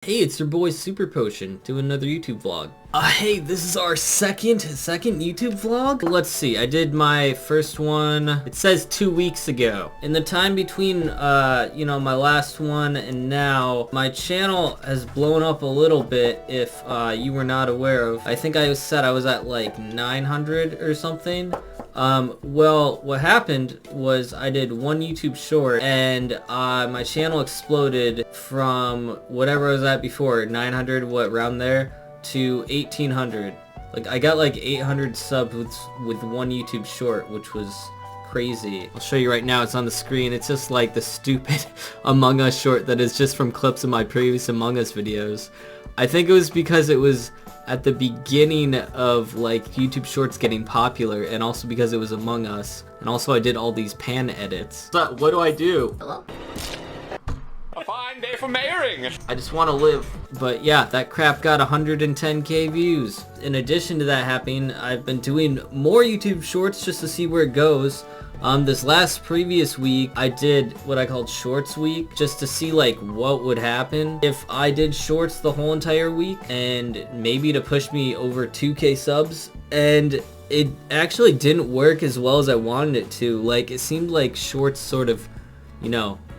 Hey, it's your boy SuperPotion doing another YouTube vlog. Hey, this is our second YouTube vlog. Let's see, I did my first one, it says 2 weeks ago. In the time between, my last one and now, my channel has blown up a little bit if you were not aware of. I think I said I was at like 900 or something. Well, what happened was I did one YouTube short and my channel exploded from whatever I was at before, 900, around there, to 1800. Like, I got like 800 subs with one YouTube short, which was crazy. I'll show you right now, it's on the screen. It's just like the stupid Among Us short that is just from clips of my previous Among Us videos. I think it was because it was at the beginning of like YouTube shorts getting popular, and also because it was Among Us, and also I did all these pan edits. So what do I do? Hello? A fine day for mayoring! I just want to live. But yeah, that crap got 110k views. In addition to that happening, I've been doing more YouTube shorts just to see where it goes. This previous week, I did what I called Shorts Week, just to see like what would happen if I did shorts the whole entire week, and maybe to push me over 2k subs. And it actually didn't work as well as I wanted it to. Like, it seemed like shorts sort of,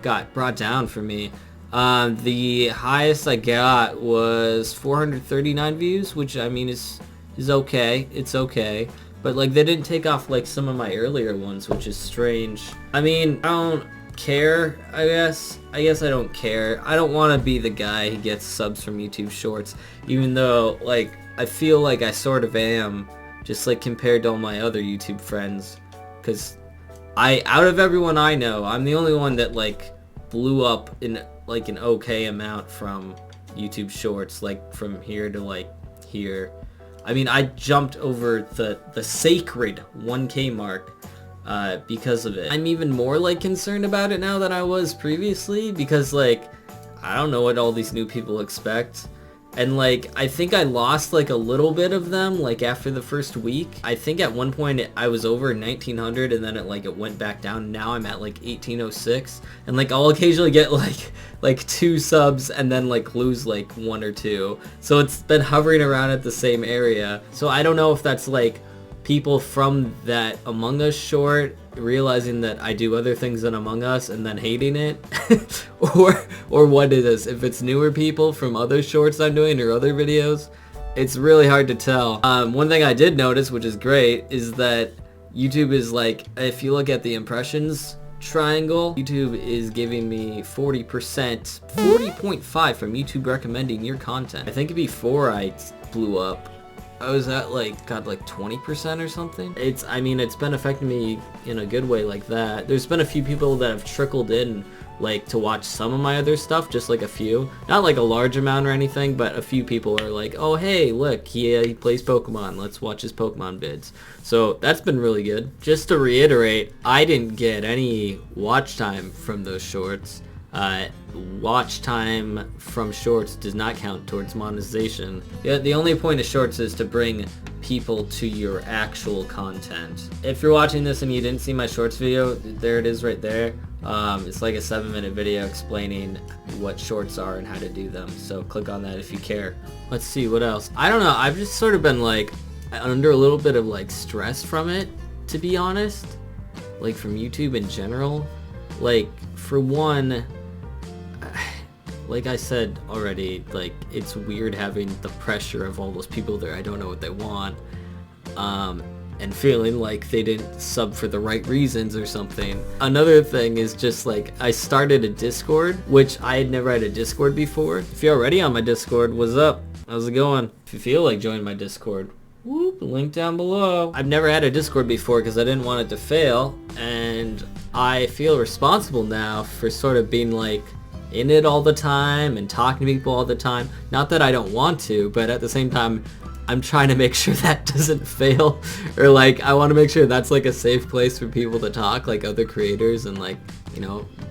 got brought down for me. The highest I got was 439 views, which I mean is okay. It's okay. But like, they didn't take off like some of my earlier ones, which is strange. I mean, I don't care, I guess I don't care. I don't want to be the guy who gets subs from YouTube shorts, even though like I feel like I sort of am, just like compared to all my other YouTube friends, because out of everyone I know, I'm the only one that like blew up in like an okay amount from YouTube shorts, like from here to like here. I mean, I jumped over the sacred 1k mark because of it. I'm even more like concerned about it now than I was previously, because like I don't know what all these new people expect. And like, I think I lost like a little bit of them like after the first week. I think at one point I was over 1900, and then it went back down. Now I'm at like 1806, and like I'll occasionally get like 2 subs and then like lose like 1 or 2. So it's been hovering around at the same area. So I don't know if that's like people from that Among Us short realizing that I do other things than Among Us and then hating it, or what it is. If it's newer people from other shorts I'm doing or other videos, it's really hard to tell. One thing I did notice, which is great, is that YouTube is like, if you look at the impressions triangle, YouTube is giving me 40%, 40.5 from YouTube recommending your content. I think before I blew up, I was at got 20% or something. It's been affecting me in a good way like that. There's been a few people that have trickled in like to watch some of my other stuff, just like a few. Not like a large amount or anything, but a few people are like, oh hey, look, he plays Pokemon, let's watch his Pokemon vids. So that's been really good. Just to reiterate, I didn't get any watch time from those shorts. Watch time from shorts does not count towards monetization. The only point of shorts is to bring people to your actual content. If you're watching this and you didn't see my shorts video, there it is right there. It's like a 7-minute video explaining what shorts are and how to do them, so click on that if you care. Let's see what else. I don't know, I've just sort of been like under a little bit of like stress from it, to be honest, like from YouTube in general. Like, for one, like I said already, like, it's weird having the pressure of all those people there. I don't know what they want, and feeling like they didn't sub for the right reasons or something. Another thing is just like, I started a Discord, which I had never had a Discord before. If you're already on my Discord, what's up? How's it going? If you feel like joining my Discord, whoop, link down below. I've never had a Discord before because I didn't want it to fail, and I feel responsible now for sort of being like in it all the time and talking to people all the time. Not that I don't want to, but at the same time, I'm trying to make sure that doesn't fail, or like I want to make sure that's like a safe place for people to talk, like other creators and like,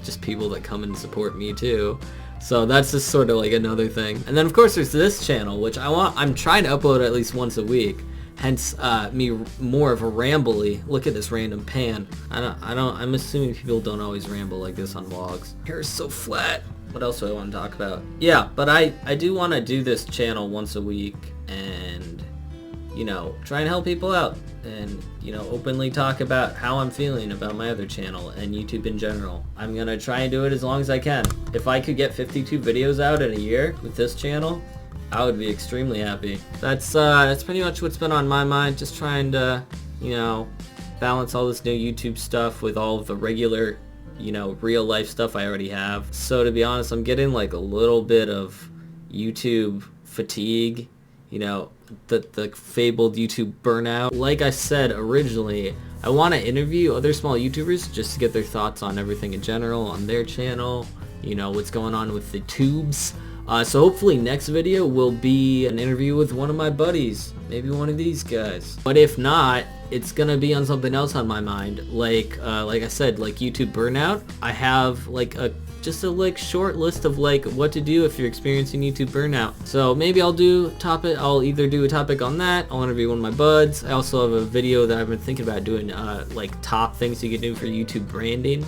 just people that come and support me too. So that's just sort of like another thing. And then of course there's this channel, which I'm trying to upload at least once a week. Hence me more of a rambly. Look at this random pan. I'm assuming people don't always ramble like this on vlogs. Hair is so flat. what else do I want to talk about? Yeah, but I do want to do this channel once a week and, you know, try and help people out and, you know, openly talk about how I'm feeling about my other channel and YouTube in general. I'm gonna try and do it as long as I can. If I could get 52 videos out in a year with this channel, I would be extremely happy. That's pretty much what's been on my mind, just trying to, you know, balance all this new YouTube stuff with all of the regular, you know, real life stuff I already have. So to be honest, I'm getting like a little bit of YouTube fatigue, you know, the fabled YouTube burnout. Like I said originally, I want to interview other small YouTubers just to get their thoughts on everything in general on their channel, you know, what's going on with the tubes. So hopefully next video will be an interview with one of my buddies, maybe one of these guys. But if not, it's gonna be on something else on my mind, like I said, like YouTube burnout. I have like just a short list of like what to do if you're experiencing YouTube burnout. So maybe I'll either do a topic on that, I'll interview one of my buds. I also have a video that I've been thinking about doing, like top things you can do for YouTube branding,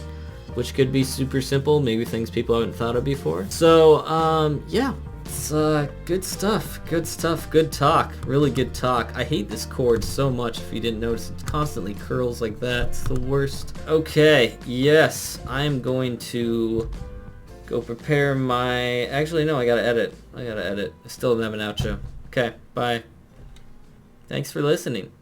which could be super simple, maybe things people haven't thought of before. So, yeah, it's good stuff, good talk, really good talk. I hate this cord so much, if you didn't notice, it constantly curls like that, it's the worst. Okay, yes, I'm going to go prepare my, actually no, I gotta edit, I still don't have an outro. Okay, bye. Thanks for listening.